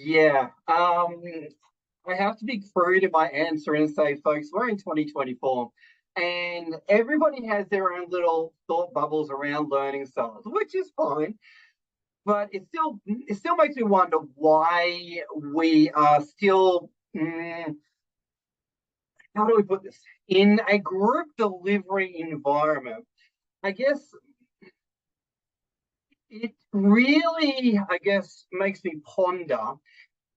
Yeah. I have to be crude in my answer and say, folks, we're in 2024 and everybody has their own little thought bubbles around learning styles, which is fine. But it still makes me wonder why we are still how do we put this in a group delivery environment. I guess it really, makes me ponder,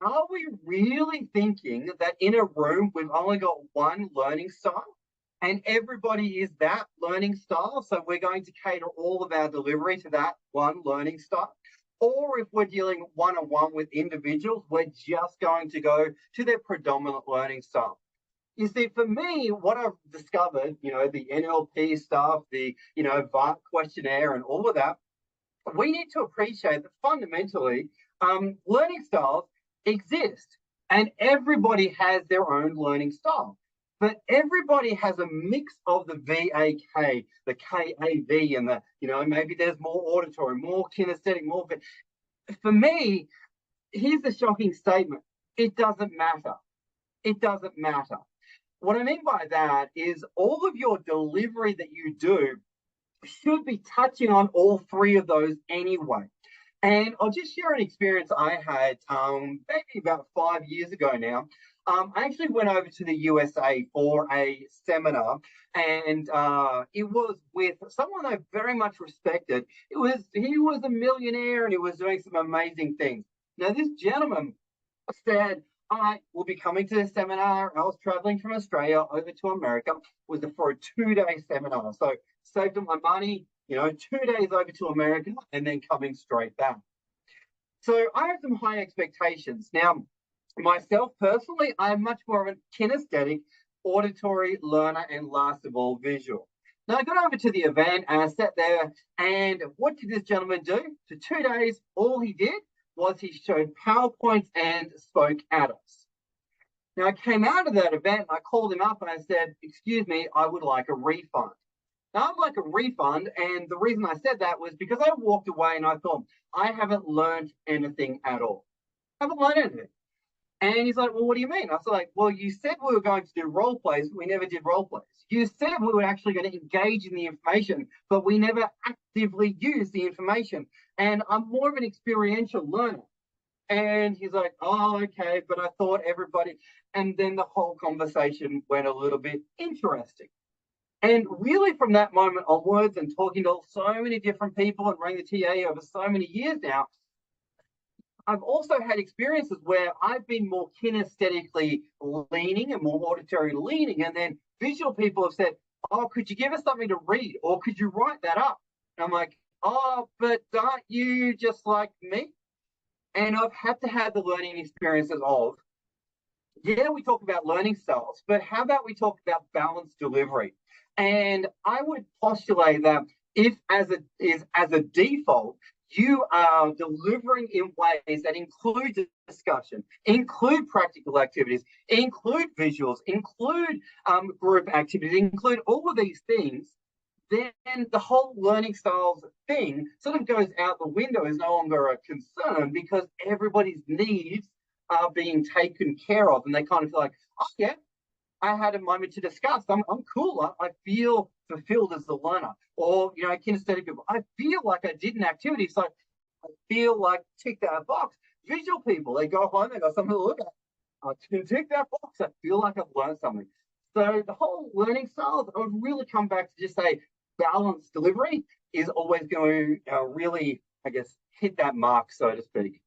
are we really thinking that in a room we've only got one learning style and everybody is that learning style? So we're going to cater all of our delivery to that one learning style. Or if we're dealing one on one with individuals, we're just going to go to their predominant learning style. You see, for me, what I've discovered, the NLP stuff, the, VART questionnaire and all of that, we need to appreciate that fundamentally, learning styles exist and everybody has their own learning style. But everybody has a mix of the VAK, the KAV, and the, maybe there's more auditory, more kinesthetic, more. For me, here's the shocking statement: it doesn't matter. It doesn't matter. What I mean by that is all of your delivery that you do should be touching on all three of those anyway. And I'll just share an experience I had maybe about 5 years ago now. I actually went over to the USA for a seminar, and it was with someone I very much respected. He was a millionaire, and he was doing some amazing things. Now, this gentleman said, I will be coming to this seminar. I was traveling from Australia over to America. It was for a 2-day seminar. So saved up my money, 2 days over to America and then coming straight back. So I have some high expectations. Now, myself personally, I'm much more of a kinesthetic, auditory learner, and last of all, visual. Now, I got over to the event and I sat there, and what did this gentleman do? For 2 days, all he did was he showed PowerPoints and spoke at us. Now, I came out of that event and I called him up and I said, excuse me, I would like a refund. Now, I'd like a refund, and the reason I said that was because I walked away and I thought, I haven't learned anything at all. I haven't learned anything. And he's like, well, what do you mean? I was like, well, you said we were going to do role plays, but we never did role plays. You said we were actually going to engage in the information, but we never actively used the information. And I'm more of an experiential learner. And he's like, oh, okay, but I thought everybody. And then the whole conversation went a little bit interesting. And really, from that moment onwards, and talking to so many different people and running the TA over so many years now, I've also had experiences where I've been more kinesthetically leaning and more auditory leaning, and then visual people have said, oh, could you give us something to read, or could you write that up? And I'm like, oh, but aren't you just like me? And I've had to have the learning experiences of, yeah, we talk about learning styles, but how about we talk about balanced delivery? And I would postulate that if as a default, you are delivering in ways that include discussion, include practical activities, include visuals, include group activities, include all of these things, then the whole learning styles thing sort of goes out the window, is no longer a concern because everybody's needs are being taken care of. And they kind of feel like, oh, yeah, I had a moment to discuss. I'm cool. I feel fulfilled as a learner. Or, kinesthetic people, I feel like I did an activity. So I feel like tick that box. Visual people, they go home, they got something to look at. I can tick that box. I feel like I've learned something. So the whole learning styles, I would really come back to just say balanced delivery is always going to really, hit that mark, so to speak.